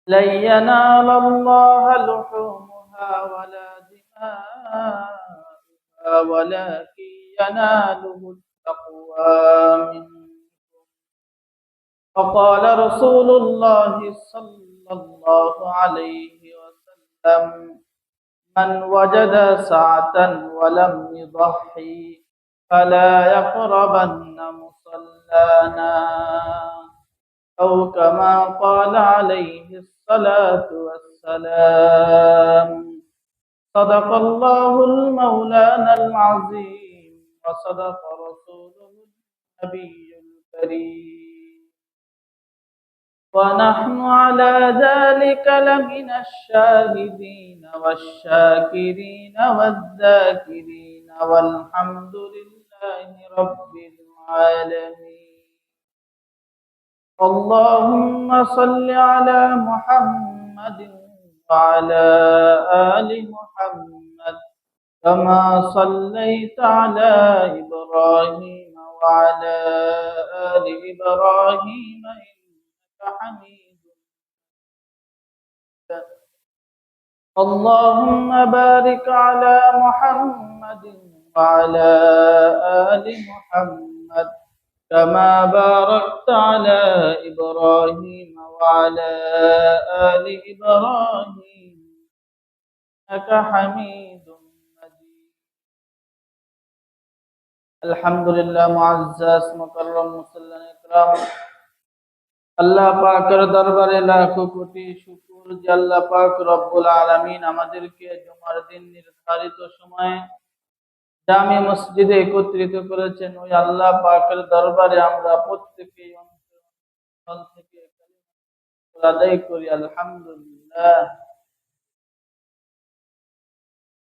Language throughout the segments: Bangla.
لن ينال الله لحومها ولا دماؤها ولكن يناله التقوى منكم. وقال رسول الله صلى الله عليه وسلم: من وجد سعة ولم يضحي فلا يقربن مصلانا، أو كما قال عليه الصلاة والسلام. صدق الله المولانا العظيم وصدق رسوله النبي الكريم، ونحن على ذلك لمن الشاهدين والشاكرين والذاكرين، والحمد لله رب العالمين. اللهم صل على محمد وعلى آل محمد كما صليت على إبراهيم وعلى آل إبراهيم إنك حميد مجيد. اللهم بارك على محمد وعلى آل محمد كما باركت على إبراهيم وعلى آل إبراهيم إنك حميد مجيد. الحمد لله معزز مكرم মুসল্লিন ইকরাম, আল্লাহ পাকের দরবারে লাখো কোটি শুকর যে আল্লাহ পাক রব্বুল আলামিন আমাদেরকে জুমার দিন নির্ধারিত সময়ে জামি মসজিদে একত্রিত করেছেন। ওই আল্লাহ পাকের দরবারে আমরা প্রত্যেকেই অন্তর থেকে কালিমা আদায় করি আলহামদুলিল্লাহ।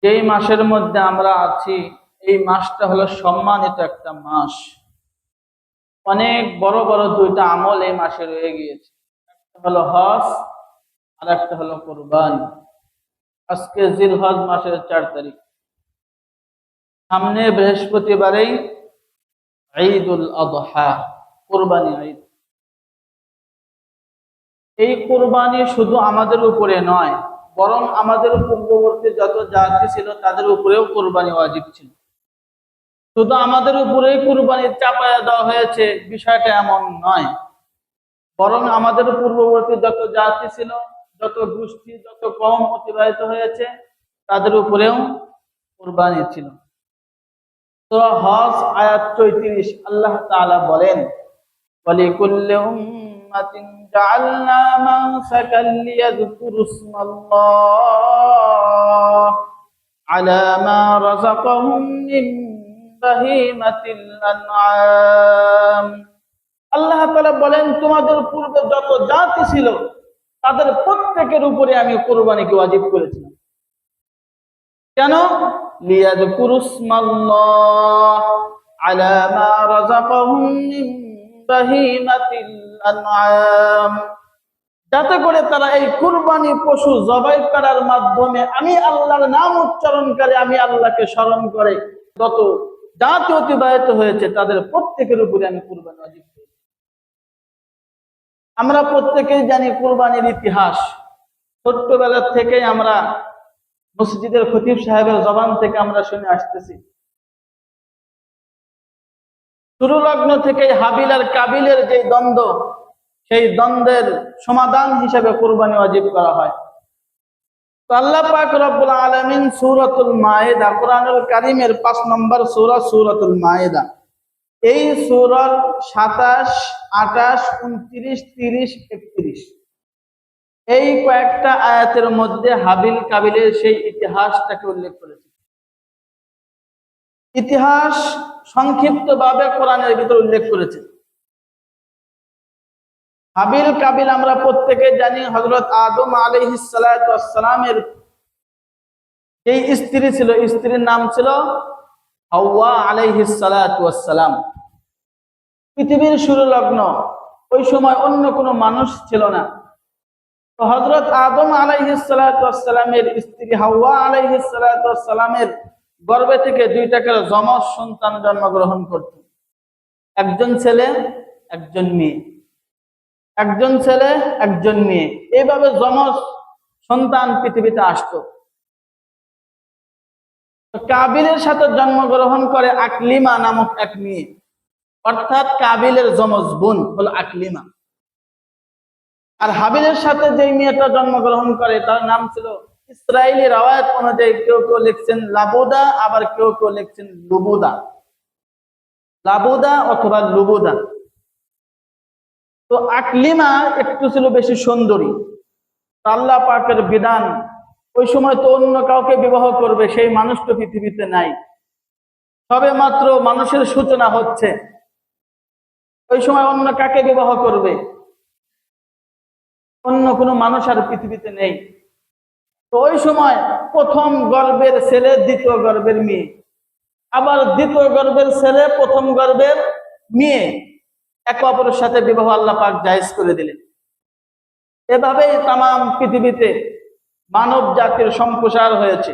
যেই মাসের মধ্যে আমরা আছি, এই মাসটা হলো সম্মানিত একটা মাস। অনেক বড় বড় দুইটা আমল এই মাসে রয়ে গিয়েছে, একটা হলো হজ আর একটা হলো কুরবানি। আজকে জিলহজ মাসের 4 তারিখ, সামনে বৃহস্পতিবারেই ঈদুল আযহা, কুরবানি ঈদ। এই কুরবানি শুধু আমাদের উপরে নয়, বরং আমাদের পূর্ববর্তী যত জাতি ছিল তাদের উপরেও কুরবানি ওয়াজিব ছিল। শুধু আমাদের উপরেই কুরবানি চাপায়া দেওয়া হয়েছে বিষয়টা এমন নয়, বরং আমাদের পূর্ববর্তী যত জাতি ছিল, যত গোষ্ঠী, যত কওম অতিবাহিত হয়েছে তাদের উপরেও কুরবানি ছিল। সূরা হজ আয়াত 34 আল্লাহ তাআলা বলেন, ওয়ালিকুল্লি উম্মাতিন জাআলনা মানসাকান লিয়াযকুরু ইসমাল্লাহ আলা মা রাযাকাহুম মিন বাহিমাতিল আনআম। আল্লাহ তাআলা বলেন, তোমাদের পূর্বে যত জাতি ছিল তাদের প্রত্যেকের উপরে আমি কুরবানিকে ওয়াজিব করেছিলাম। কেন? লিয়াযকুরু ইসমাল্লাহ আলা মা রাযাকাহুম মিন বাহিমাতিল আনআম, যাতে করে তারা এই কুরবানি পশু জবাই করার মাধ্যমে আমি আল্লাহর নাম উচ্চারণ করে, আমি আল্লাহকে স্মরণ করে যত জাতি অতিবাহিত হয়েছে তাদের প্রত্যেকের উপরে আমি কুরবানি ওয়াজিব করেছি। আমরা প্রত্যেকেই জানি কুরবানির ইতিহাস। ছোট্টবেলা থেকেই আমরা মসজিদের খতিব সাহেবের জবান থেকে আমরা শুনে আসতেছি। শুরু লগ্ন থেকে হাবিল আর কাবিলের যে দ্বন্দ্ব, সেই দ্বন্দ্বের সমাধান হিসেবে কুরবানি ওয়াজিব করা হয়। তো আল্লাহ পাক রব্বুল আলামিন সূরাতুল মায়েদা, কোরআনুল কারীমের 5 নম্বর সূরা সূরাতুল মায়েদা, এই সূরার 27, 28, 29, 30, 31 এই কয়েকটা আয়াতের মধ্যে হাবিল কাবিলের সেই ইতিহাসটাকে উল্লেখ করেছে। ইতিহাস সংক্ষিপ্তভাবে কোরআনের ভিতর উল্লেখ করেছে। হাবিল কাবিল আমরা প্রত্যেকে জানি, হযরত আদম আলাইহিস সালাতু ওয়াস সালামের এই স্ত্রী ছিল, স্ত্রীর নাম ছিল হাওয়া আলাইহিস সালাতু ওয়াস সালাম। পৃথিবীর শুরু লগ্ন, ওই সময় অন্য কোনো মানুষ ছিল না। তো হযরত আদম আলাইহিস সালাতু ওয়াস সালামের স্ত্রী হাওয়া আলাইহিস সালাতু ওয়াস সালামের গর্ভে থেকে 2টা করে যমজ সন্তান জন্মগ্রহণ করত, একজন ছেলে একজন মেয়ে। একজন ছেলে একজন মেয়ে, এইভাবে যমজ সন্তান পৃথিবীতে আসতো। কাবিলের সাথে জন্মগ্রহণ করে আকলিমা নামক এক মেয়ে, অর্থাৎ কাবিলের যমজ বোন হলো আকলিমা। আর হাবিলের সাথে যে মেয়েটা জন্মগ্রহণ করে তার নাম ছিল, ইসরায়েলি রাওয়ায়াত অনুযায়ী কেউ কেউ লিখছেন লাবুদা, আবার কেউ কেউ লিখছেন লুবুদা, লাবুদা অথবা লুবুদা। তো আকলিমা একটু ছিল বেশি সুন্দরী। আল্লাহ পাকের বিধান, ওই সময় তো অন্য কাউকে বিবাহ করবে সেই মানুষ তো পৃথিবীতে নাই, সবে মাত্র মানুষের সূচনা হচ্ছে, ওই সময় অন্য কাকে বিবাহ করবে? অন্য কোনো মানুষ আর পৃথিবীতে নেই। তো ওই সময় প্রথম গর্ভের ছেলে দ্বিতীয় গর্ভের মেয়ে, আবার দ্বিতীয় গর্ভের ছেলে প্রথম গর্ভের মেয়ে, একে অপরের সাথে বিবাহ আল্লাহ পাক জায়েজ করে দিলেন। এভাবেই তামাম পৃথিবীতে মানব জাতির সম্প্রসার হয়েছে,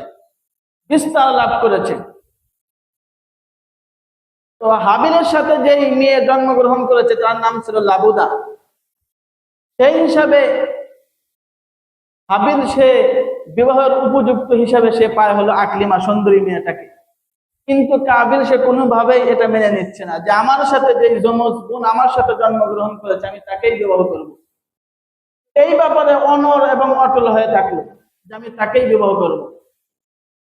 বিস্তার লাভ করেছে। তো হাবিলের সাথে যেই মেয়ে জন্মগ্রহণ করেছে তার নাম ছিল লাবুদা। সেই হিসাবে হাবিল সে বিবাহের উপযুক্ত হিসাবে সে পায় হলো আকলিমা, সুন্দরী মেয়েটাকে। কিন্তু কাবিল সে কোনোভাবেই এটা মেনে নিচ্ছে না যে আমার সাথে যে যমজ বোন আমার সাথে জন্মগ্রহণ করেছে আমি তাকেই বিবাহ করব। এই ব্যাপারে অনড় এবং অটল হয়ে থাকলো যে আমি তাকেই বিবাহ করব।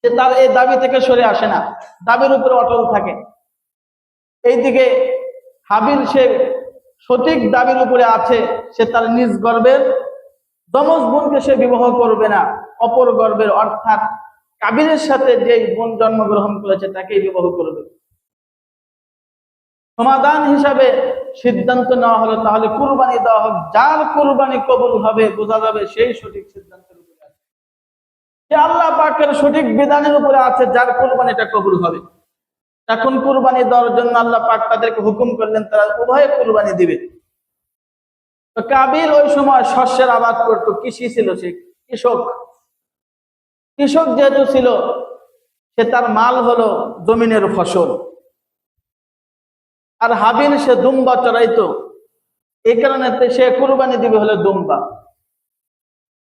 সে তার এই দাবি থেকে সরে আসে না, দাবির উপরে অটল থাকে। এইদিকে হাবিল সে সঠিক দাবির উপরে আছে, সে তার নিজ গর্বের যমজ বোনকে সে বিবাহ করবে না, অপর গর্বের অর্থাৎ কাবিলের সাথে যে বোন জন্মগ্রহণ করেছে তাকেই বিবাহ করবে। সমাধান হিসাবে সিদ্ধান্ত নেওয়া হলো তাহলে কুরবানি দেওয়া হোক, যার কুরবানি কবুল হবে বোঝা যাবে সেই সঠিক সিদ্ধান্তের উপরে আছে, যে আল্লাহ পাকের সঠিক বিধানের উপরে আছে, যার কুরবানিটা কবুল হবে। এখন কুরবানি দেওয়ার জন্য আল্লাহ পাক তাদেরকে হুকুম করলেন তারা উভয়ে কুরবানি দিবে। তো কাবিল ওই সময় শস্যের আবাদ করতো, কৃষি ছিল, সে কৃষক। কৃষক যেহেতু ছিল, সে তার মাল হলো জমিনের ফসল। আর হাবিল সে দুম্বা চড়াইতো, এই কারণে সে কুরবানি দিবে হলো দুম্বা।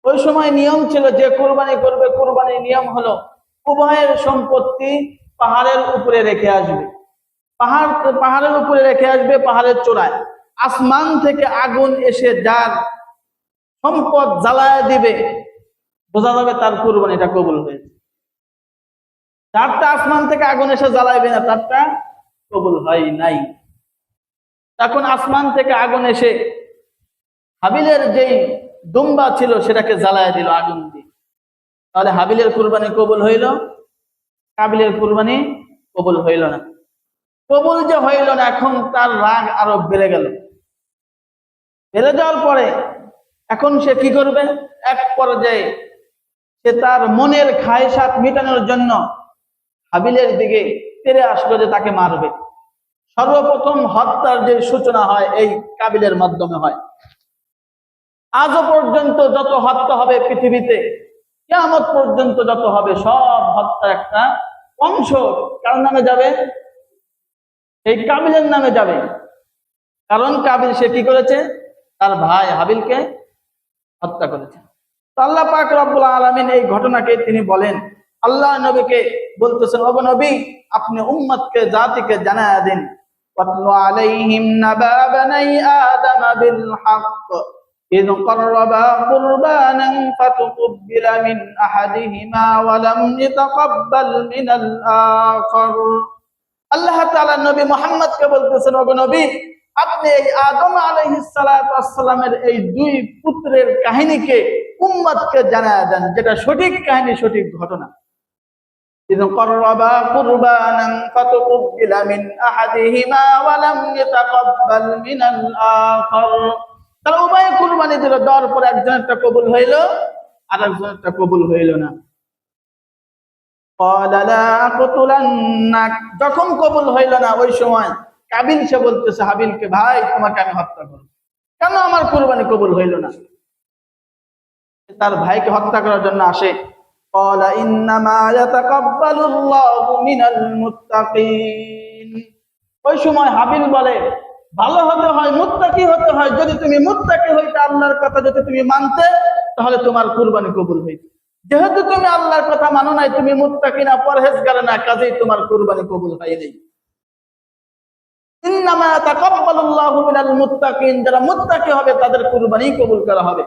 ওই সময় নিয়ম ছিল যে কুরবানি করবে, কুরবানির নিয়ম হলো উভয়ের সম্পত্তি পাহাড়ের উপরে রেখে আসবে, পাহাড়ের উপরে রেখে আসবে, পাহাড়ের চূড়ায় আসমান থেকে আগুন এসে যার সম্পদ জ্বালায় দিবে বোঝা যাবে তার কুরবানিটা কবুল হয়েছে। যারটা আসমান থেকে আগুন এসে জ্বালাইবে না তারটা কবুল হয় নাই। তখন আসমান থেকে আগুন এসে হাবিলের যেই দুম্বা ছিল সেটাকে জ্বালায় দিল আগুন দিয়ে, তাহলে হাবিলের কুরবানি কবুল হইল, কাবিলের কুরবানি কবুল হইল না। কবুল যে হইল না, এখন তার রাগ আরো বেড়ে গেল। বেড়ে যাওয়ার পরে এখন সে কি করবে? এক পর্যায়ে সে তার মনের খায়সাত মেটানোর জন্য হাবিলের দিকে তেড়ে আসলো যে তাকে মারবে। সর্বপ্রথম হত্যার যে সূচনা হয় এই কাবিলের মাধ্যমে হয়। আজও পর্যন্ত যত হত্যা হবে পৃথিবীতে, কিয়ামত পর্যন্ত যত হবে সব হত্যা একটা অংশ কার নামে যাবে? এই কাবিলের নামে যাবে। কারণ কাবিল সে কি করেছে? তার ভাই হাবিলকে হত্যা করেছে। আল্লাহ পাক রব্বুল আলামিন এই ঘটনাকে তিনি বলেন, আল্লাহ নবীকে বলতেছেন, ওগো নবী আপনি উম্মতকে জাতিকে জানায়া দিন, ওয়াতলু আলাইহিম নাবা বানাই আদম বিল হক إذ قربا قربانا فتقبل من أحدهما ولم يتقبل من الآخر। আল্লাহ তাআলা নবী মুহাম্মদকে বলতেছেন, ওগো নবী আপনি এই আদম আলাইহিস সালাতু ওয়াস সালামের এই দুই পুত্রের কাহিনীকে উম্মতকে জানায়া দেন, যেটা সঠিক কাহিনী, সঠিক ঘটনা। إذ قربا قربانا فتقبل من أحدهما ولم يتقبل من الآخر। তারা উভয় কুরবানি দিল, দেওয়ার পর একজনেরটা কবুল হইল আর একজনেরটা কবুল হইল না। যখন কবুল হইল না ওই সময় কাবিল সে বলতেছে হাবিলকে, ভাই তোমাকে আমি হত্যা করব, কেন আমার কুরবানি কবুল হইল না? তার ভাইকে হত্যা করার জন্য আসে। ওই সময় হাবিল বলে, ভালো হতে হয়, মুত্তাকি হতে হয়। যদি তুমি মুত্তাকি হইতে, আল্লাহর কথা যদি তুমি মানতে, তাহলে তোমার কুরবানি কবুল হইত। যেহেতু তুমি আল্লাহর কথা মানো নাই, তুমি মুত্তাকি না, পরহেজগার না, কাজেই তোমার কুরবানি কবুল হয় নাই। ইন্নামা তাকাব্বালুল্লাহু মিনাল মুত্তাকিন, যারা মুত্তাকি হবে তাদের কুরবানি কবুল করা হবে।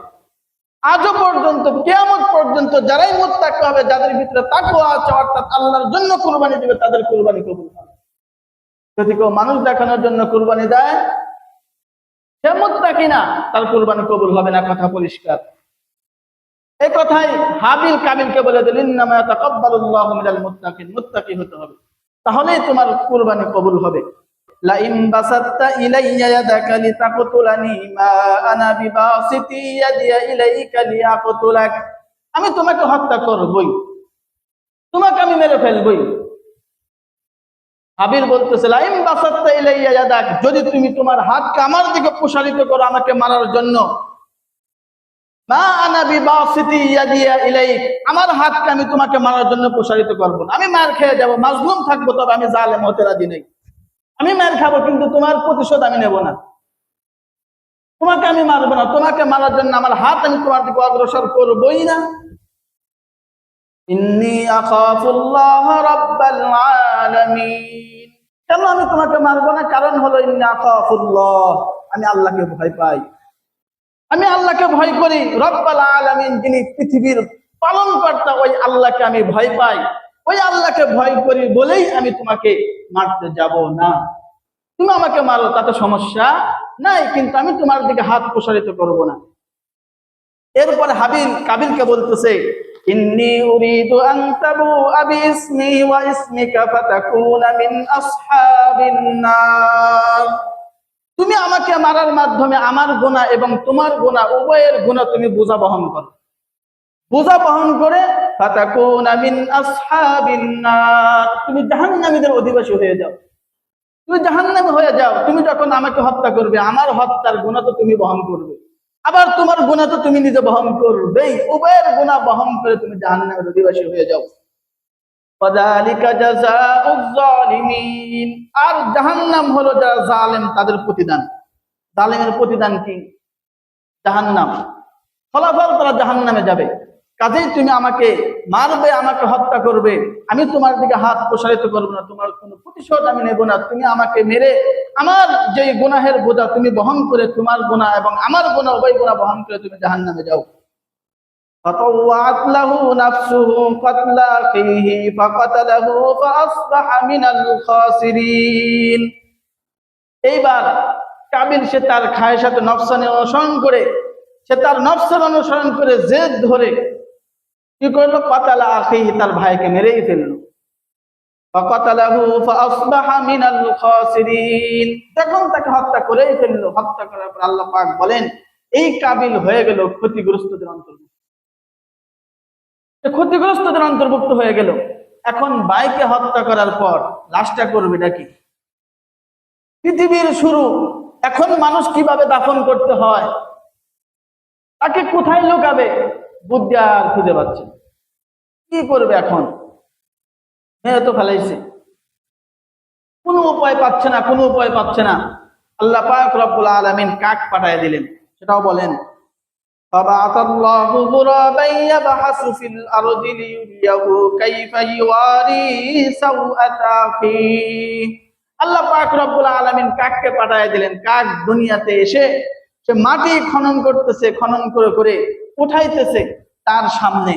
আজও পর্যন্ত, কিয়ামত পর্যন্ত যারাই মুত্তাকি হবে, যাদের ভিতরে তাকওয়া আছে, অর্থাৎ আল্লাহর জন্য কুরবানি দিবে, তাদের কুরবানি কবুল হবে। যদি কেউ মানুষ দেখানোর জন্য কুরবানি দেয়, সে মুত্তাকি না, তার কুরবানি কবুল হবে না, কথা পরিষ্কার। এই কথাই হাবিল কাবিলকে বলে দিল, ইন্নামা তাকাব্বালুল্লাহু মিনাল মুত্তাকিন, মুত্তাকি হতে হবে, তাহলেই তোমার কুরবানি কবুল হবে। লা ইন বাসাত্তা ইলাইয়া ইয়াদাকা লিতাকতুলানি মা আনা বিবাসিতি ইয়াদিয়া ইলাইকা লিয়াকতুলাক, আমি তোমাকে হত্যা করবই, তোমাকে আমি মেরে ফেলবই। হাবিল বলতেছে, লা ইন বাসাত্তা ইলাইয়া ইয়াদাক, যদি তুমি তোমার হাতকে আমার দিকে প্রসারিত করো আমাকে মারার জন্য, মা আনা বিবাসিতি ইয়াদিয়া ইলাইক, আমার হাতকে আমি তোমাকে মারার জন্য প্রসারিত করব না। আমি মার খেয়ে যাব, মাজলুম থাকবো, তবে আমি জালেম হতে রাজি নেই। আমি মার খাবো, কিন্তু তোমার প্রতিশোধ আমি নেব না। তোমাকে আমি মারবো না, তোমাকে মারার জন্য আমার হাত আমি তোমার দিকে অগ্রসর করবই না। ইন্নী আখাফুল্লাহ রাব্বাল আলামিন, কেন আমি তোমাকে মারবো না? কারণ হলো ইন্নী আখাফুল্লাহ, আমি আল্লাহকে ভয় পাই, আমি আল্লাহকে ভয় করি। রব্বাল আলামিন, যিনি পৃথিবীর পালনকর্তা, ওই আল্লাহকে আমি ভয় পাই, ওই আল্লাহকে ভয় করি বলেই আমি তোমাকে মারতে যাব না। তুমি আমাকে মারো, তাতে সমস্যা নাই, কিন্তু আমি তোমার দিকে হাত প্রসারিত করব না। এরপরে হাবিল কাবিলকে বলতেছে, ইন্নী উরিদু আন তাবুআ বিইসমি ওয়া ইসমিকা ফাতাকুনা মিন আসহাবিন নার, তুমি আমাকে মারার মাধ্যমে আমার গুনাহ এবং তোমার গুনাহ, উভয়ের গুনাহ তুমি বোঝা বহন করো, বোঝা বহন করে ফাতাকুনা মিন আসহাবিন নার, তুমি জাহান্নামীদের অধিবাসী হয়ে যাও, তুমি জাহান্নামী হয়ে যাও। তুমি যখন আমাকে হত্যা করবে, আমার হত্যার গুনাহ তো তুমি বহন করবে, আবার তোমার গুনাহ তো তুমি নিজে বহন করবেই, উভয়ের গুনাহ বহন করে তুমি জাহান্নামের অধিবাসী হয়ে যাও। ফাযালিকা জাযাউয যালিমিন, আর জাহান্নাম হলো যারা জালেম তাদের প্রতিদান। জালেমের প্রতিদান কি? জাহান্নাম, ফলাফল তারা জাহান্নামে যাবে। কাজেই তুমি আমাকে মারবে, আমাকে হত্যা করবে, আমি তোমার দিকে হাত প্রসারিত করবো না, তোমার কোনো প্রতিশোধ আমি নেব না। তুমি আমাকে মেরে আমার যে গুনাহের বোঝা তুমি বহন করে, তোমার গুনাহ এবং আমার গুনাহ উভয় গুনাহ বহন করে তুমি জাহান্নামে যাও। ফাতাওয়াত লাহু নাফসুহু কাতলা আখিহি ফাকাতালাহু ফাআসবাহা মিনাল খাসিরিন। এইবার কাবিল সে তার খায়েশাত নফসানে অনুসরণ করে, সে তার নফসের অনুসরণ করে জেদ ধরে কি করলো? কাতালা আখিহি, তার ভাইকে মেরেই ফেললো। ফাকাতালাহু ফাআসবাহা মিনাল খাসিরিন, তখন তাকে হত্যা করেই ফেললো। হত্যা করার পর আল্লাহ পাক বলেন, এই কাবিল হয়ে গেল ক্ষতিগ্রস্তদের অন্তর্ভুক্ত, ক্ষতিগ্রস্তদের অন্তর্ভুক্ত হয়ে গেল। এখন ভাইকে হত্যা করার পর লাশটা করবে নাকি? পৃথিবীর শুরু, এখন মানুষ কিভাবে দাফন করতে হয়, তাকে কোথায় লুকাবে, বুদ্ধি আর খুঁজে পাচ্ছে না। কি করবে এখন? মেয়ে তো ফেলাইছে, কোনো উপায় পাচ্ছে না, কোনো উপায় পাচ্ছে না। আল্লাহ পাক রব্বুল আলামিন কাক পাঠায় দিলেন, সেটাও বলেন। ফাবাআতাল্লাহু গুরাবান ইয়াবহাসু ফিল আরদি লিয়ুরিয়াহু কাইফা ইওয়ারি সাওআতা আখিহি। আল্লাহ পাক রব্বুল আলামিন কাককে পাঠায় দিলেন। কাক দুনিয়াতে এসে সে মাটি খনন করতেছে, খনন করে করে উঠাইতেছে তার সামনে,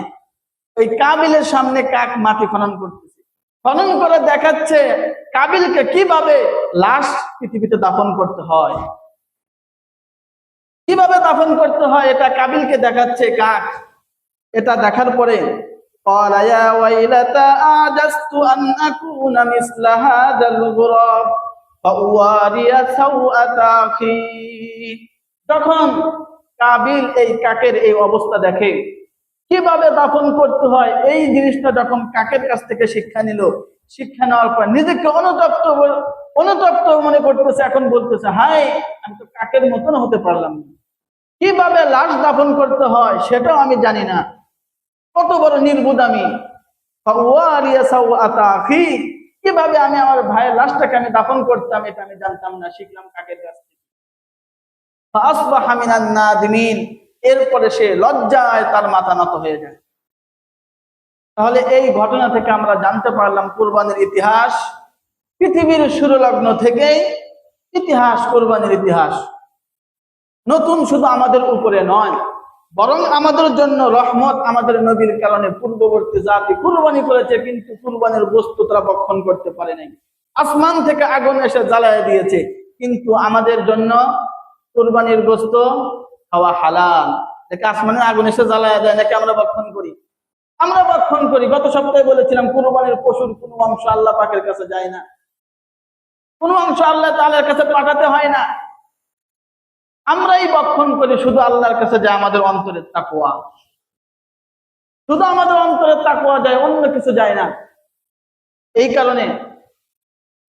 ওই কাবিলের সামনে কাক মাটি খনন করতেছে, খনন করে দেখাচ্ছে কাবিলকে কিভাবে লাশ পৃথিবীতে দাফন করতে হয়, কিভাবে দাফন করতে হয়, এটা কাবিলকে দেখাচ্ছে কাক। এটা দেখার পরে ক্বালা ইয়া ওয়াইলাতা আজাজতু আন আকুনা মিসলা হাযাল গুরাব ফাওয়ারিয়া সাওআতা আখি। যখন কাবিল এই কাকের এই অবস্থা দেখে, কিভাবে দাফন করতে হয়, এই জিনিসটা যখন কাকের কাছ থেকে শিক্ষা নিল, শিক্ষা নেওয়ার পর নিজেকে অনুতপ্ত মনে করতেছে। এখন বলতেছে, হায়, আমি তো কাকের মতন হতে পারলাম না, কিভাবে লাশ দাফন করতে হয় সেটাও আমি জানি না, কত বড় নির্বুধ আমি। কিভাবে আমি আমার ভাইয়ের লাশটাকে আমি দাফন করতাম এটা আমি জানতাম না, শিখলাম কাকের কাছ থেকে। ফাসবাহা মিনান নাদিমিন, এরপরে সে লজ্জায় তার মাথা নত হয়ে যায়। তাহলে এই ঘটনা থেকে আমরা জানতে পারলাম কুরবানির ইতিহাস পৃথিবীর শুরু লগ্ন থেকেই ইতিহাস, কুরবানির ইতিহাস নতুন শুধু আমাদের উপরে নয়, বরং আমাদের জন্য রহমত। আমাদের নবীর কারণে পূর্ববর্তী জাতি কুরবানি করেছে, কিন্তু কুরবানির বস্তু তারা ভক্ষণ করতে পারে নাই। আসমান থেকে আগুন এসে জ্বালায় দিয়েছে, কিন্তু আমাদের জন্য কুরবানির গোশত খাওয়া হালাল। দেখে আসমানের আগুন এসে জ্বালায় দেয় নাকি আমরা ভক্ষণ করি? আমরা ভক্ষণ করি। গত সপ্তাহে বলেছিলাম কুরবানির পশুর কোনো অংশ আল্লাহ পাকের কাছে যায় না, কোনো অংশ আল্লাহ তাআলার কাছে পাঠাতে হয় না, আমরাই ভক্ষণ করি। শুধু আল্লাহর কাছে যায় আমাদের অন্তরের তাকওয়া, শুধু আমাদের অন্তরের তাকওয়া যায়, অন্য কিছু যায় না। এই কারণে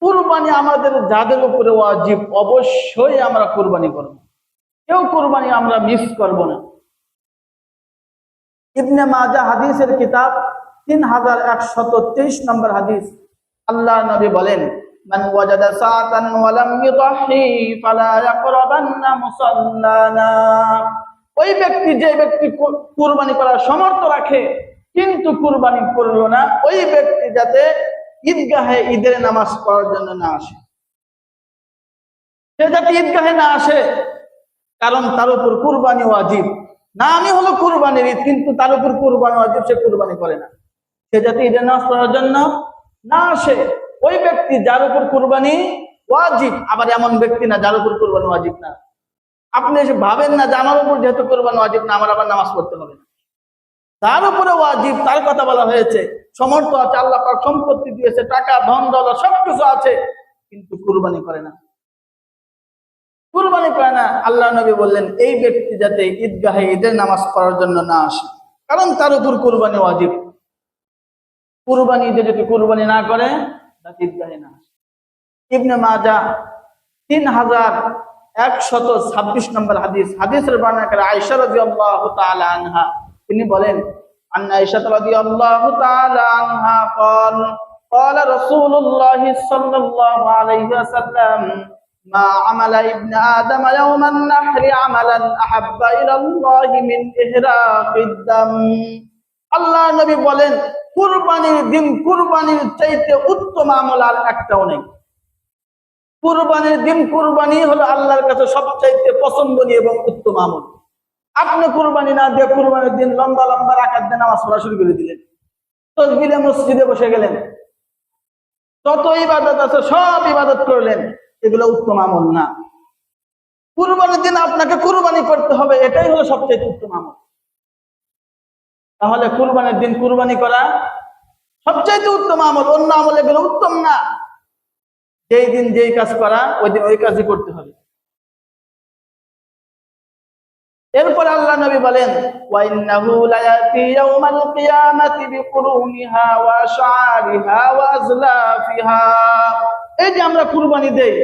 কুরবানি আমাদের যাদের উপরে ওয়াজিব, অবশ্যই আমরা কুরবানি করব। কেউ কুরবানি আমরা মিস করব না। ইবনে মাজাহ হাদিসের কিতাব 3123 নম্বর হাদিস, আল্লাহর নবী বলেন, মান ওয়াজাদা সাআতান ওয়া লাম ইউদাহি ফালা ইয়াকরাবান্না মুসাল্লানা। ওই ব্যক্তি, যে ব্যক্তি কুরবানি করার সামর্থ্য রাখে কিন্তু কুরবানি করলো না, ওই ব্যক্তি যাতে ঈদগাহে ঈদের নামাজ পড়ার জন্য না আসে, সে যাতে ঈদগাহে না আসে, কারণ তার উপর কুরবানি ওয়াজিব। নামই হলো কুরবানির ঈদ, কিন্তু তার উপর কুরবানি ওয়াজিব, সে কুরবানি করে না। সে যাতে ঈদের নামাজ পড়ার জন্য না আসে, ওই ব্যক্তি যার উপর কুরবানি ওয়াজিব, আবার এমন ব্যক্তি না যার উপর কুরবানি ওয়াজিব না। আপনি এসে ভাবেন না যে আমার উপর যেহেতু কুরবানি ওয়াজিব না, আমার আবার নামাজ পড়তে হবে না। তার উপরে ওয়াজিব, তার কথা বলা হয়েছে। সমর্থ আছে, আল্লাহ পাক সম্পত্তি দিয়েছে, টাকা ধন দৌলত সবকিছু আছে, কিন্তু কুরবানি করে না, কুরবানি করে না। আল্লাহ নবী বললেন এই ব্যক্তি যাতে ঈদগাহে ঈদের নামাজ পড়ার জন্য না আসে, কারণ তার উপর কুরবানি ওয়াজিব। কুরবানি ঈদে যদি কুরবানি না করে তাকে ঈদগাহে না আসে। ইবনে মাজাহ 3126 নম্বর হাদিস, হাদিসের বর্ণনাকারী আয়েশা রাদিয়াল্লাহু তাআলা আনহা, তিনি বলেন, আন্না আয়েশা রাদিয়াল্লাহু তাআলা আনহা قال قال رسول الله صلى الله عليه وسلم ما عمل ابن آدم يوم النحر عملا أحب إلى الله من إحراق الدم। আল্লাহ নবী বলেন, কুরবানির দিন কুরবানির চাইতে উত্তম আমল আর একটাও নেই। কুরবানির দিন কুরবানি হলো আল্লাহর কাছে সবচাইতে পছন্দনীয় এবং উত্তম আমল। আপনি কুরবানি না দিয়ে কুরবানির দিন লম্বা লম্বা রাকাত দিয়ে নামাজ পড়া শুরু করে দিলেন, তাসবিহে মসজিদে বসে গেলেন, যত ইবাদত আছে সব ইবাদত করলেন, এগুলো উত্তম আমল না। কুরবানির দিন আপনাকে কুরবানি করতে হবে, এটাই হলো সবচেয়ে উত্তম আমল। তাহলে কুরবানির দিন কুরবানি করা সবচেয়ে উত্তম আমল, অন্য আমল এগুলো উত্তম না। যেই দিন যেই কাজ করা ওই দিন ওই কাজই করতে হবে। এরপর আল্লাহ নবী বলেন, ওয়া ইন্নাহু লায়াতি ইয়াউমাল কিয়ামাতি বিকুরুনিহা ওয়া শাআরিহা ওয়া আজলাফিহা। এই যে আমরা কুরবানি দেই,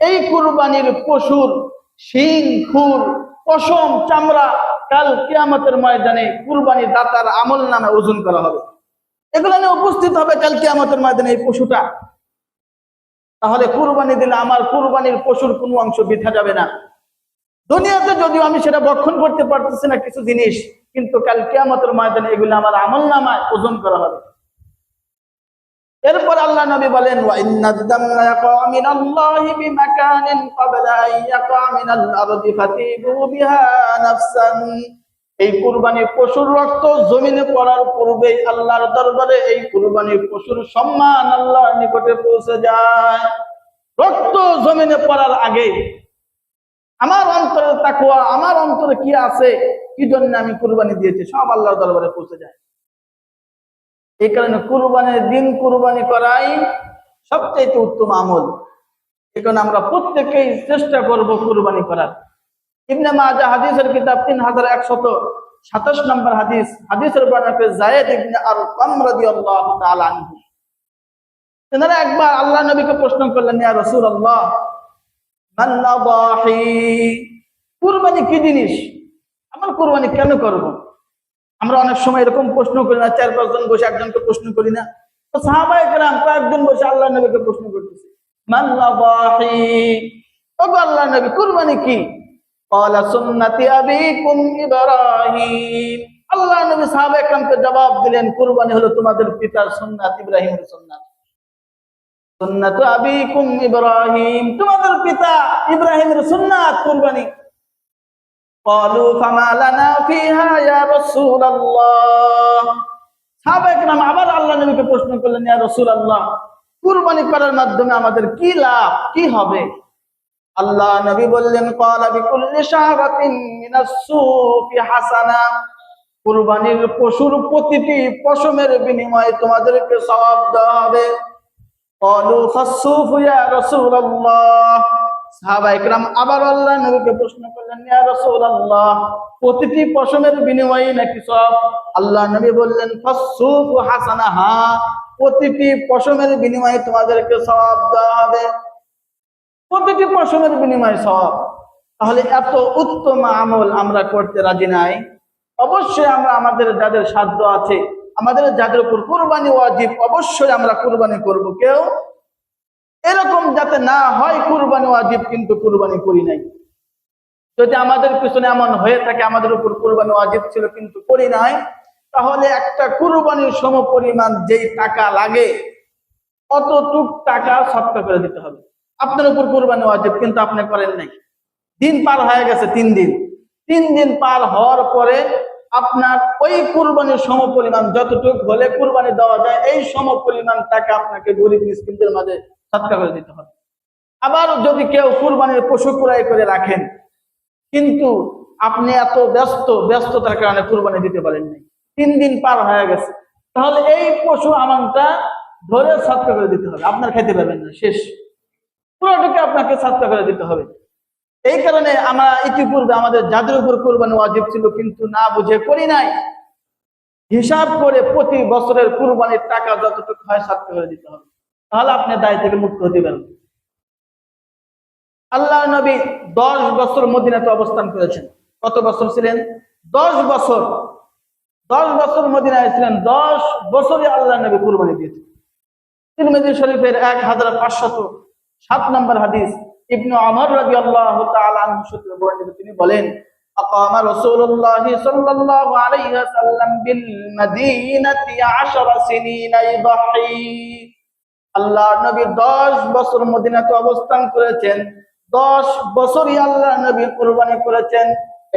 এই কুরবানির পশুর শিং, খুর, পশম, চামড়া কাল কিয়ামতের ময়দানে কুরবানি দাতার আমলনামা ওজন করা হবে। এগুলো নিয়ে উপস্থিত হবে কাল কিয়ামতের ময়দানে এই পশুটা। তাহলে কুরবানি দিলে আমার কুরবানির পশুর কোনো অংশ বৃথা যাবে না। দুনিয়াতে যদিও আমি সেটা ভক্ষণ করতে পারতেছি না কিছু জিনিস, কিন্তু কাল কিয়ামতের ময়দানে এগুলো আমার আমলনামায় ওজন করা হবে। এরপর আল্লাহ নবী বলেন, ওয়া ইন্নাদ দামা ইয়াকা মিনাল্লাহি বিমাকানিন ক্বাবলা আন ইয়াকা মিনাল আরদি ফাতিবু বিহা নাফসান। এই কুরবানির পশুর রক্ত জমিনে পড়ার পূর্বেই আল্লাহর দরবারে এই কুরবানির পশুর সম্মান আল্লাহর নিকটে পৌঁছে যায়। রক্ত জমিনে পড়ার আগে আমার অন্তরে তাকওয়া, আমার অন্তরে কি আছে, কি জন্য আমি কুরবানি দিয়েছি, সব আল্লাহর দরবারে পৌঁছে যায়। এই কারণে কুরবানির দিন কুরবানি করাই সবচেয়ে উত্তম আমল। এই কারণে আমরা প্রত্যেকেই চেষ্টা করব কুরবানি করার। ইবনে মাজাহ হাদিসের কিতাব 3127 নম্বর হাদিস, হাদিসের বর্ণনা যায়েদ ইবনে আরকাম রাদিয়াল্লাহু তাআলা আনহু, তিনি একবার আল্লাহ নবীকে প্রশ্ন করলেন, ইয়া রাসূলুল্লাহ মান নাদাহি, কুরবানি কি জিনিস, আমরা কুরবানি কেন করব? আমরা অনেক সময় এরকম প্রশ্ন করি না, 4-5 জন বসে একজনকে প্রশ্ন করি না, তো সাহাবায়ে কেরাম কয়েকজন বসে আল্লাহ নবীকে প্রশ্ন করতেছে, মান লাবাহি, ওগো আল্লাহ নবী কুরবানি কি? ক্বালা সুন্নতি আবিকুম ইব্রাহিম। আল্লাহ নবী সাহাবায়ে কেরামকে জবাব দিলেন, কুরবানি হলো তোমাদের পিতার সুন্নাত, ইব্রাহিমের সুন্নাত। সুন্নাতু আবিকুম ইব্রাহিম, তোমাদের পিতা ইব্রাহিমের সুন্নাত কুরবানি। ক্বালু ফামা লানা ফিহা ইয়া রাসূলুল্লাহ। সাহাবায়ে কেরাম আবার আল্লাহ নবীকে প্রশ্ন করলেন, ইয়া রাসূলুল্লাহ, কুরবানি করার মাধ্যমে আমাদের কি লাভ, কি হবে? আল্লাহ নবী বললেন, ক্বালা বিকুল্লি শাহরাতিন মিনাস সুফি হাসানা, কুরবানির পশুর প্রতিটি পশমের বিনিময়ে তোমাদেরকে সওয়াব দেওয়া হবে। ক্বালু ফাসসুফু ইয়া রাসূলুল্লাহ। সাহাবায়ে কেরাম আবার আল্লাহ নবীকে প্রশ্ন করলেন, ইয়া রাসূলুল্লাহ, প্রতিটি পশমের বিনিময়ে নাকি সওয়াব? আল্লাহ নবী বললেন, ফাসসুফু হাসানাহা, প্রতিটি পশমের বিনিময়ে তোমাদেরকে সওয়াব দেওয়া হবে। প্রতিটি পশমের বিনিময়ে সওয়াব। তাহলে এত উত্তম আমল আমরা করতে রাজি নাই? অবশ্যই আমরা আমাদের যাদের সাধ্য আছে, আমাদের যাদের উপর কুরবানি ওয়াজিব, অবশ্যই আমরা কুরবানি করব। কেউ এরকম যাতে না হয় কুরবানি ওয়াজিব কিন্তু কুরবানি করি নাই। যদি আমাদের পিছনে এমন হয়ে থাকে, আমাদের উপর কুরবানি ওয়াজিব ছিল কিন্তু করি নাই, তাহলে একটা কুরবানির সম পরিমাণ যেই টাকা লাগে অতটুক টাকা সদকা করে দিতে হবে। আপনার উপর কুরবানি ওয়াজিব কিন্তু আপনি করেন নাই, দিন পার হয়ে গেছে 3 দিন, 3 দিন পার হওয়ার পরে আপনার ওই কুরবানির সম পরিমাণ যতটুক হলে কুরবানি দেওয়া যায়, এই সম পরিমাণ টাকা আপনাকে গরিব মিসকিনদের মাঝে সদকা করে দিতে হবে। আবার যদি কেউ কুরবানির পশু ক্রয় করে রাখেন কিন্তু আপনি এত ব্যস্ততার কারণে কুরবানি দিতে পারেন নাই, 3 দিন পার হয়ে গেছে, তাহলে এই পশু আমানটা ধরে সদকা করে দিতে হবে। আপনার খেতে পারবেন না, শেষ, পুরোটাকে আপনাকে সদকা করে দিতে হবে। এই কারণে আমরা ইতিপূর্বে আমাদের যাদের উপর কুরবানি ওয়াজিব ছিল কিন্তু না বুঝে করি নাই, হিসাব করে প্রতি বছরের কুরবানির টাকা যতটুকু হয় সদকা করে দিতে হবে, তাহলে আপনি দায় থেকে মুক্ত হতে পারবেন। আল্লাহ নবী 10 বছর মদিনাতে অবস্থান করেছেন। কত বছর ছিলেন? 10 বছর। 10 বছর মদিনায় ছিলেন, 10 বছরে আল্লাহ নবী কুরবানি দিয়েছেন। তিরমিজি শরীফের 1507 নম্বর হাদিস, ইবনে ওমর রাদিয়াল্লাহু তাআলা আনহু সূত্রে বর্ণিত, তিনি বলেন, আকামা রাসূলুল্লাহ সাল্লাল্লাহু আলাইহি ওয়াসাল্লাম বিল মদিনাতি 10 সিনিনা ইযহি। আল্লাহ নবী 10 বছর মদিনাতে অবস্থান করেছেন, 10 বছরই আল্লাহ নবী কুরবানি করেছেন।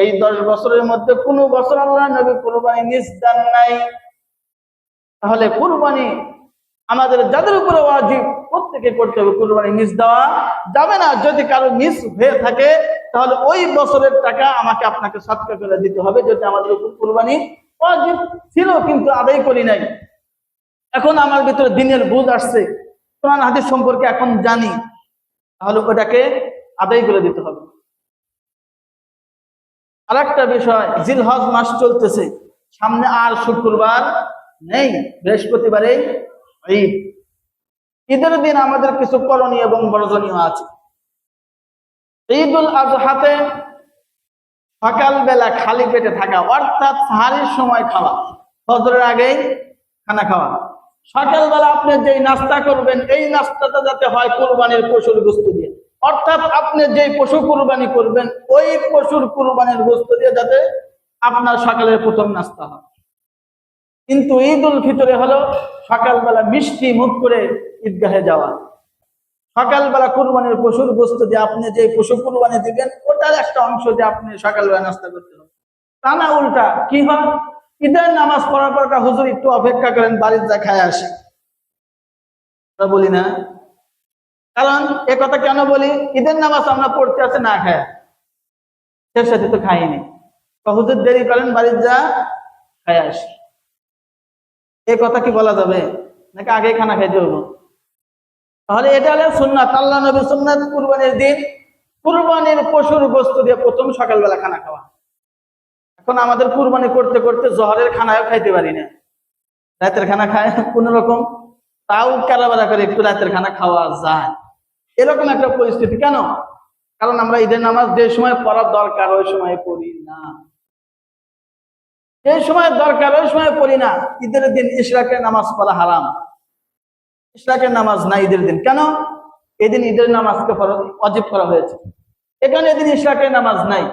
এই 10 বছরের মধ্যে কোনো বছর আল্লাহ নবী কুরবানি মিস দেন নাই। তাহলে কুরবানি আমাদের যাদের উপরে ওয়াজিব প্রত্যেকে করতে হবে, কুরবানি মিস দেওয়া যাবে না। যদি কারো মিস হয়ে থাকে তাহলে ওই বছরের টাকা আমাকে আপনাকে সদকা করে দিতে হবে, যদি আমাদের উপর কুরবানি ওয়াজিব ছিল কিন্তু আদায় করি নাই। এখন আমার ভিতরে দিনের বুঝ আসছে, কোরআন হাদিস সম্পর্কে এখন জানি, তাহলে ওটাকে আদায় করে দিতে হবে। আরেকটা বিষয়, জিলহজ মাস চলতেছে, সামনে আর শুক্রবার নেই, বৃহস্পতিবারেই ঈদ। ঈদের দিন আমাদের কিছু করণীয় এবং বর্জনীয় আছে। ঈদুল আজহাতে সকালবেলা খালি পেটে থাকা, অর্থাৎ সাহারির সময় খাওয়া, ফজরের আগেই খানা খাওয়া। সকালবেলা আপনি যেই নাস্তা করবেন এই নাস্তাটা যাতে হয় কুরবানির পশুর গোশত দিয়ে, অর্থাৎ আপনি যেই পশু কুরবানি করবেন ওই পশুর কুরবানির গোশত দিয়ে যাতে আপনার সকালের প্রথম নাস্তা হয়। কিন্তু ঈদ উল ফিতরে হলো সকালবেলা মিষ্টি মুখ করে ঈদগাহে যাওয়া, সকালবেলা কুরবানির পশুর গোশত দিয়ে আপনি যে পশু কুরবানি দিবেন ওটার একটা অংশ দিয়ে আপনি সকালবেলা নাস্তা করতে হবে। তা না উল্টা কি হয়, ঈদের নামাজ পড়ার পর হুজুর একটু অপেক্ষা করেন, বাড়ির যা খায় আসি, বলি না? কারণ এ কথা কেন বলি, ঈদের নামাজ আমরা পড়তে আছে না খায়, সে সাথে তো খাইনি, হুজুর দেরি করেন, বাড়ির যা খায় আসি, এ কথা কি বলা যাবে নাকি আগে খানা খাইতে হবো? তাহলে এটা হলো সুন্নাত, আল্লাহ নবীর সুন্নাত। কুরবানির দিন কুরবানির পশুর গোশত দিয়ে প্রথম সকালবেলা খানা খাওয়া। এখন আমাদের কুরবানি করতে করতে জহরের খানাও খাইতে পারি না, রাতের খানা খায় কোন রকম, তাও কারাবারা করে একটু রাতের খানা খাওয়া যায়, এরকম একটা পরিস্থিতি। কেন? কারণ আমরা ঈদের নামাজ যে সময় পড়ার দরকার ওই সময় পড়ি না, যে সময় দরকার ওই সময় পড়ি না। ঈদের দিন ইশরাকের নামাজ পড়া হারাম, ইশরাকের নামাজ নাই ঈদের দিন। কেন? এদিন ঈদের নামাজকে ওয়াজিব করা হয়েছে, এখানে এদিন ইশরাকের নামাজ নাই।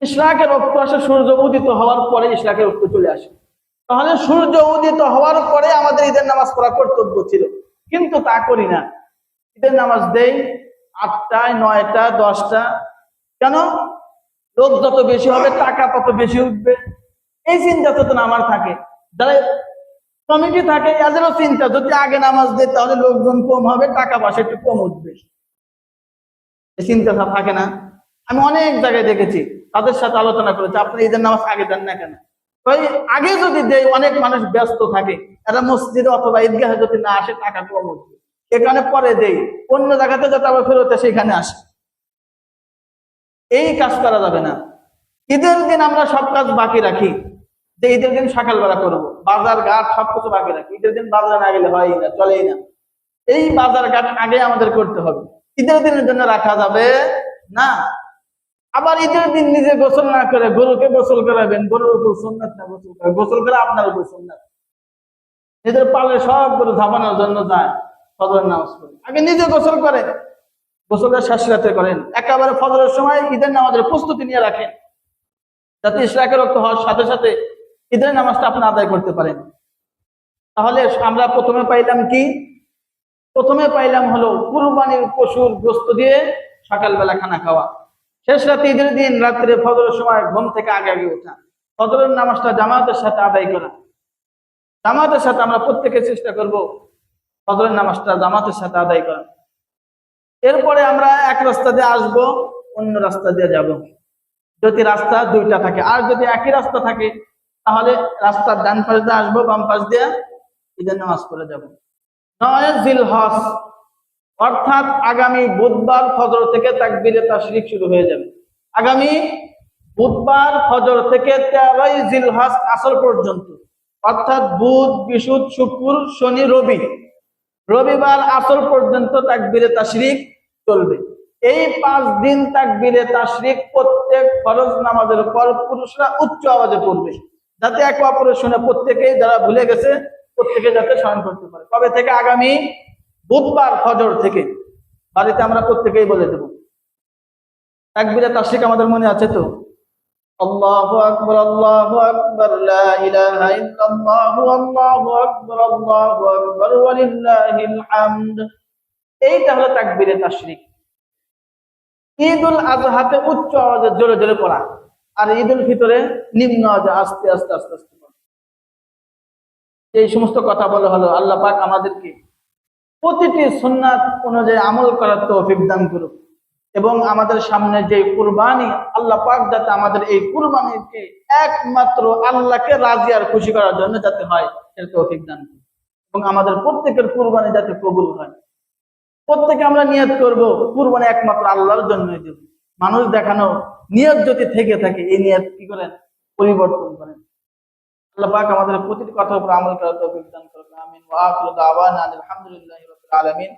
ইশরাকের রক্ত আসে সূর্য উদিত হওয়ার পরে, ইশরাকের রক্ত চলে আসে। তাহলে সূর্য উদিত হওয়ার পরে আমাদের ঈদের নামাজ পড়া কর্তব্য ছিল, কিন্তু তা করি না। ঈদের নামাজ দেই 8টায়, 9টা, 10টা। কেন? লোক যত বেশি হবে টাকা তত বেশি উঠবে, এই চিন্তা চেতনা আমার থাকে। যারা কমিটি থাকে এদেরও চিন্তা, যদি আগে নামাজ দেয় তাহলে লোকজন কম হবে, টাকা পয়সা একটু কম উঠবে, এই চিন্তাটা থাকে না। আমি অনেক জায়গায় দেখেছি, তাদের সাথে আলোচনা করেছি, আপনি ঈদের নামাজ আগে দেন না কেন? তাই আগে যদি দেয় অনেক মানুষ ব্যস্ত থাকে, এরা মসজিদে অথবা ঈদগাহে যদি না আসে টাকা কম উঠবে, এখানে পরে দেই, অন্য জায়গাতে যাতে আবার ফেরত সেখানে আসে। এই কাজ করা যাবে না। ঈদের দিন আমরা সব কাজ বাকি রাখি, যে ঈদের দিন সকালবেলা করবো, বাজার ঘাট সবকিছু বাকি রাখি। ঈদের দিন বাজারে না গেলে হয় না, চলেই না। এই বাজার ঘাট আগে আমাদের করতে হবে, ঈদের দিনের জন্য রাখা যাবে না। আবার ঈদের দিন নিজে গোসল না করে গরুকে গোসল করাবেন, গরুর উপর সুন্নাত না গোসল করে, গোসল করে আপনার উপর সুন্নাত। নিজের পালে সব গরু ধাপানোর জন্য যায়, ফজরের নামাজ পড়ে আগে নিজে গোসল করেন, গোসলের শেষ রাতে করেন, একেবারে ফজরের সময় ঈদের নামাজের প্রস্তুতি নিয়ে রাখেন, যাতে ইশরাকের রক্ত হওয়ার সাথে সাথে ঈদের নামাজটা আপনি আদায় করতে পারেন। তাহলে আমরা প্রথমে পাইলাম কি? প্রথমে পাইলাম হলো কুরবানির পশুর গোশত দিয়ে সকালবেলা খানা খাওয়া। শেষ রাতে ঈদের দিন রাত্রে ফজরের সময় ঘুম থেকে আগে আগে ওঠা, ফজরের নামাজটা জামাতের সাথে আদায় করা। জামাতের সাথে আমরা প্রত্যেকে চেষ্টা করব ফজরের নামাজটা জামাতের সাথে আদায় করা। এরপরে আমরা এক রাস্তা দিয়ে আসবো, অন্য রাস্তা দিয়ে যাব, যদি রাস্তা দুইটা থাকে। আর যদি একই রাস্তা থাকে তাহলে রাস্তার ডান পাশ দিয়ে আসবো, বাম পাশ দিয়ে ঈদের নামাজ পড়ে যাব। 9 জিলহজ অর্থাৎ আগামী বুধবার ফজর থেকে তাকবীরে তাশরিক শুরু হয়ে যাবে। আগামী বুধবার ফজর থেকে 13 জিলহজ আসর পর্যন্ত, অর্থাৎ বুধ, বৃহস্পতি, শুক্র, শনি, রবি, রবিবার আসর পর্যন্ত তাকবীরে তাশরিক চলবে। এই 5 দিন তাকবীরে তাশরিক প্রত্যেক ফরজ নামাজের পর পুরুষরা উচ্চ আওয়াজে পড়বে, যাতে একে অপরের শুনে প্রত্যেকেই যারা ভুলে গেছে প্রত্যেকে যাতে স্মরণ করতে পারে। কবে থেকে? আগামী বুধবার ফজর থেকে। বাড়িতে আমরা প্রত্যেকেই বলে দেব। তাকবীরে তাশরিক আমাদের মনে আছে তো? আল্লাহু আকবার, আল্লাহু আকবার, লা ইলাহা ইল্লাল্লাহ, আল্লাহু আকবার, আল্লাহু আকবার, ওয়া লিল্লাহিল হামদ। এইটা হলো তাকবীরে তাশরিক। ঈদুল আযহাতে উচ্চ আওয়াজে জোরে জোরে পড়া, আর ঈদুল ফিতরে নিম্ন আওয়াজে আস্তে আস্তে আস্তে আস্তে পড়া। এই সমস্ত কথা বলা হলো। আল্লাহ পাক আমাদেরকে প্রতিটি সুন্নাত অনুযায়ী আমল করার তৌফিক দান করুক, এবং আমাদের সামনে যে কুরবানি, আল্লাহ পাক যাতে আমাদের এই কুরবানিকে একমাত্র আল্লাহকে রাজি আর খুশি করার জন্য যাতে হয় এর তৌফিক দান করুক, এবং আমাদের প্রত্যেকের কুরবানি যাতে কবুল হয়। প্রত্যেকে আমরা নিয়ত করব কুরবানি একমাত্র আল্লাহর জন্যই দেব। মানুষ দেখানো নিয়ত যদি থেকে থাকে, এই নিয়ত কি করেন? পরিবর্তন করেন। আল্লাহ পাক আমাদের প্রতিটি কথার উপর আমল করার তৌফিক দান করুন। আমিন। ওয়া আখিরু দাওয়ানা আলহামদুলিল্লাহি রাব্বিল আলামিন।